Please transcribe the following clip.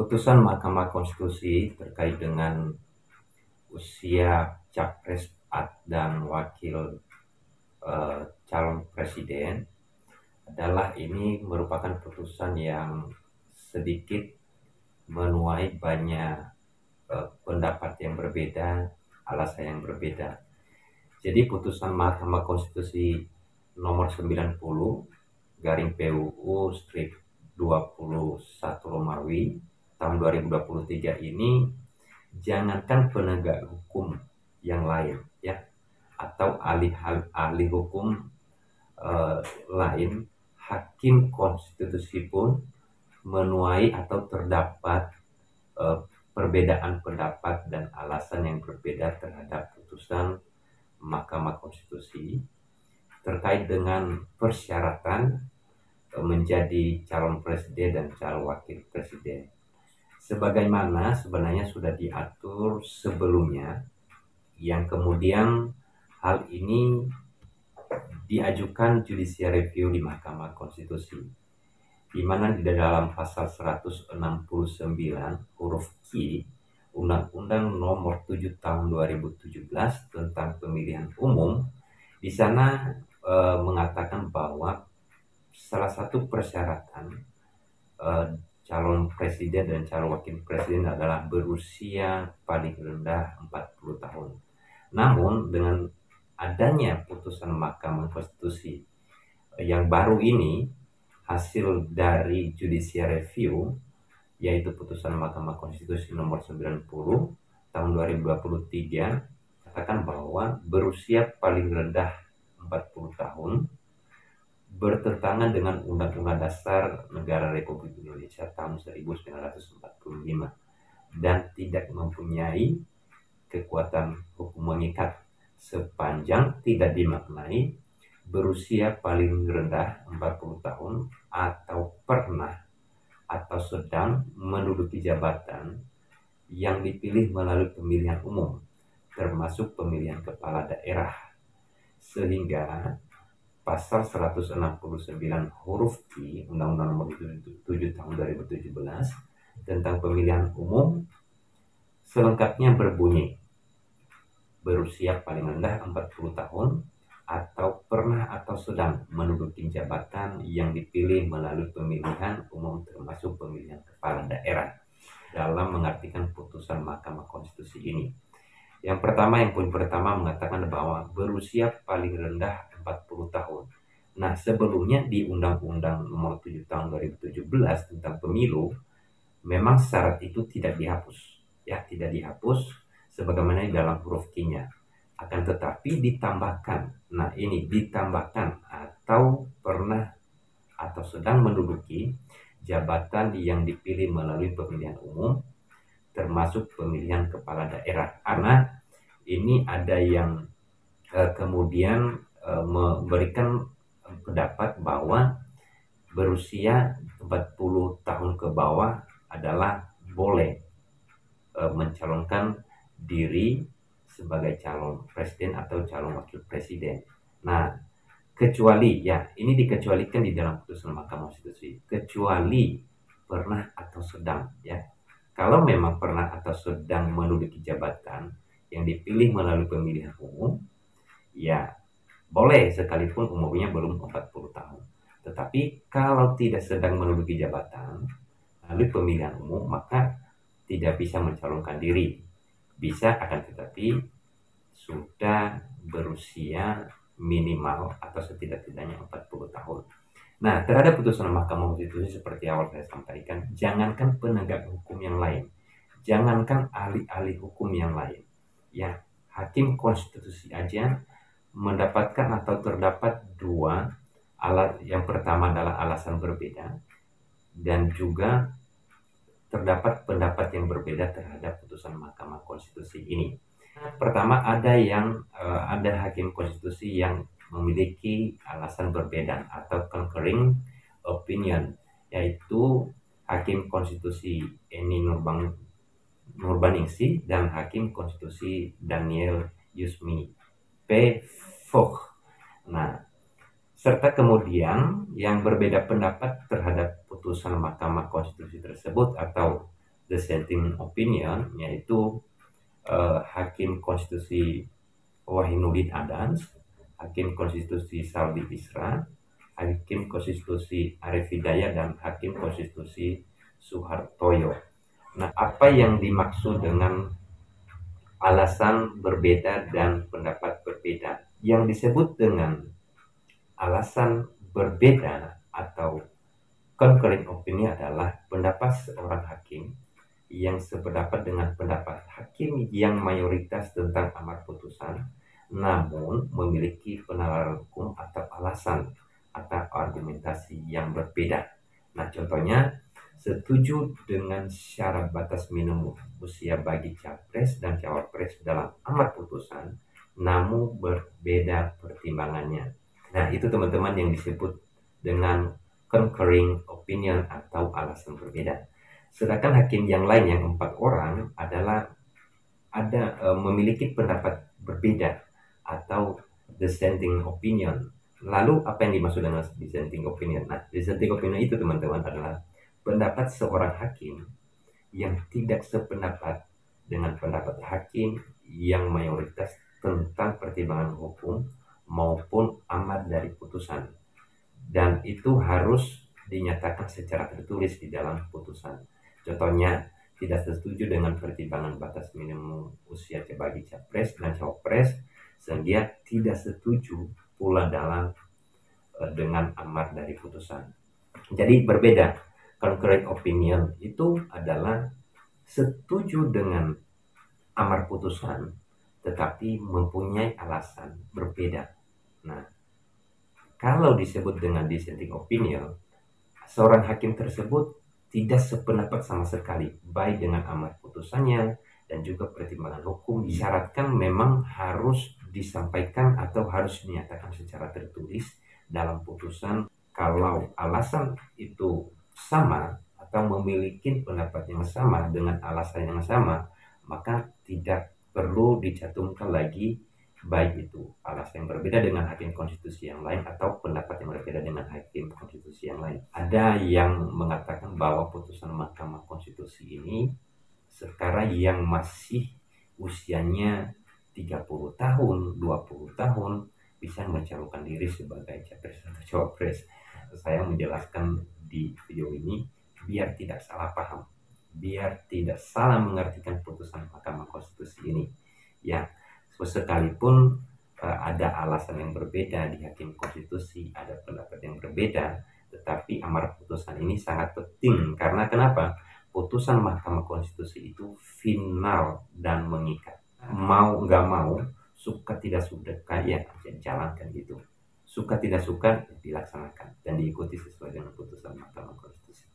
Putusan Mahkamah Konstitusi terkait dengan usia capres dan wakil calon presiden adalah ini merupakan putusan yang sedikit menuai banyak pendapat yang berbeda, alasan yang berbeda. Jadi putusan Mahkamah Konstitusi nomor 90 garing PUU strip 21 Romawi tahun 2023 ini jangankan penegak hukum yang lain ya atau ahli hukum lain, hakim konstitusi pun menuai atau terdapat perbedaan pendapat dan alasan yang berbeda terhadap putusan Mahkamah Konstitusi terkait dengan persyaratan menjadi calon presiden dan calon wakil presiden. Sebagaimana sebenarnya sudah diatur sebelumnya, yang kemudian hal ini diajukan judicial review di Mahkamah Konstitusi, di mana di dalam pasal 169 huruf Q Undang-Undang Nomor 7 Tahun 2017 tentang Pemilihan Umum, di sana mengatakan bahwa salah satu persyaratan calon presiden dan calon wakil presiden adalah berusia paling rendah 40 tahun. Namun dengan adanya putusan Mahkamah Konstitusi yang baru ini, hasil dari judicial review, yaitu putusan Mahkamah Konstitusi nomor 90 tahun 2023, katakan bahwa berusia paling rendah 40 tahun bertentangan dengan Undang-Undang Dasar Negara Republik Indonesia tahun 1945 dan tidak mempunyai kekuatan hukum mengikat sepanjang tidak dimaknai berusia paling rendah 40 tahun atau pernah atau sedang menduduki jabatan yang dipilih melalui pemilihan umum, termasuk pemilihan kepala daerah. Sehingga pasal 169 huruf Q Undang-Undang Nomor 7 Tahun 2017 tentang pemilihan umum selengkapnya berbunyi berusia paling rendah 40 tahun atau pernah atau sedang menduduki jabatan yang dipilih melalui pemilihan umum termasuk pemilihan kepala daerah dalam mengartikan putusan Mahkamah Konstitusi ini. Yang poin pertama mengatakan bahwa berusia paling rendah 40 tahun. Nah, sebelumnya di Undang-Undang Nomor 7 Tahun 2017 tentang pemilu memang syarat itu tidak dihapus. Ya, tidak dihapus sebagaimana di dalam huruf Q-nya. Akan tetapi ditambahkan. Nah, ini ditambahkan atau pernah atau sedang menduduki jabatan yang dipilih melalui pemilihan umum termasuk pemilihan kepala daerah. Karena ini ada yang kemudian memberikan pendapat bahwa berusia 40 tahun ke bawah adalah boleh mencalonkan diri sebagai calon presiden atau calon wakil presiden. Nah, kecuali ya, ini dikecualikan di dalam putusan Mahkamah Konstitusi, kecuali pernah atau sedang ya. Kalau memang pernah atau sedang menduduki jabatan yang dipilih melalui pemilihan umum, ya boleh sekalipun umurnya belum 40 tahun. Tetapi kalau tidak sedang menduduki jabatan melalui pemilihan umum, maka tidak bisa mencalonkan diri. Bisa, akan tetapi sudah berusia minimal atau setidak-tidaknya 40 tahun. Nah, terhadap putusan Mahkamah Konstitusi seperti awal saya sampaikan, jangankan penegak hukum yang lain, jangankan ahli-ahli hukum yang lain, ya, hakim konstitusi aja mendapatkan atau terdapat dua alat. Yang pertama adalah alasan berbeda dan juga terdapat pendapat yang berbeda terhadap putusan Mahkamah Konstitusi ini. Pertama, ada hakim konstitusi yang memiliki alasan berbeda atau concurring opinion, yaitu hakim konstitusi Eni Nurbaningsih dan hakim konstitusi Daniel Yusmi P. Foch. Nah, serta kemudian yang berbeda pendapat terhadap putusan Mahkamah Konstitusi tersebut atau dissenting opinion, yaitu Hakim Konstitusi Wahidudin Adams, Hakim Konstitusi Saldi Isra, Hakim Konstitusi Arif Hidayat, dan Hakim Konstitusi Suhartoyo. Nah, apa yang dimaksud dengan alasan berbeda dan pendapat berbeda? Yang disebut dengan alasan berbeda atau concurring opinion adalah pendapat seorang hakim yang sependapat dengan pendapat hakim yang mayoritas tentang amar putusan, namun memiliki penalaran hukum atau alasan atau argumentasi yang berbeda. Nah, contohnya, setuju dengan syarat batas minimum usia bagi capres dan cawapres dalam amar putusan, namun berbeda pertimbangannya. Nah, itu teman-teman yang disebut dengan concurring opinion atau alasan berbeda. Sedangkan hakim yang lain yang 4 orang adalah memiliki pendapat berbeda atau dissenting opinion. Lalu apa yang dimaksud dengan dissenting opinion? Nah, dissenting opinion itu teman-teman adalah pendapat seorang hakim yang tidak sependapat dengan pendapat hakim yang mayoritas tentang pertimbangan hukum maupun amar dari putusan. Dan itu harus dinyatakan secara tertulis di dalam putusan. Contohnya, tidak setuju dengan pertimbangan batas minimum usia bagi capres dan cawapres, sehingga tidak setuju pula dengan amar dari putusan. Jadi berbeda. Concurring opinion itu adalah setuju dengan amar putusan, tetapi mempunyai alasan berbeda. Nah, kalau disebut dengan dissenting opinion, seorang hakim tersebut tidak sependapat sama sekali, baik dengan amar putusannya dan juga pertimbangan hukum. Disyaratkan memang harus disampaikan atau harus dinyatakan secara tertulis dalam putusan. Kalau alasan itu sama atau memiliki pendapat yang sama dengan alasan yang sama, maka tidak perlu dicantumkan lagi baik itu alasan yang berbeda dengan hakim konstitusi yang lain atau pendapat yang berbeda dengan hakim konstitusi yang lain. Ada yang mengatakan bahwa putusan Mahkamah Konstitusi ini sekarang yang masih usianya 30 tahun, 20 tahun bisa mencalonkan diri sebagai capres atau cawapres. Saya menjelaskan di video ini biar tidak salah paham, biar tidak salah mengartikan putusan Mahkamah Konstitusi ini. Ya, sekalipun ada alasan yang berbeda di hakim konstitusi, ada pendapat yang berbeda, tetapi amar putusan ini sangat penting. Karena kenapa? Putusan Mahkamah Konstitusi itu final dan mengikat. Mau nggak mau, suka tidak suka, ya jalankan gitu. Suka tidak suka, dilaksanakan dan diikuti sesuai dengan putusan Mahkamah Konstitusi.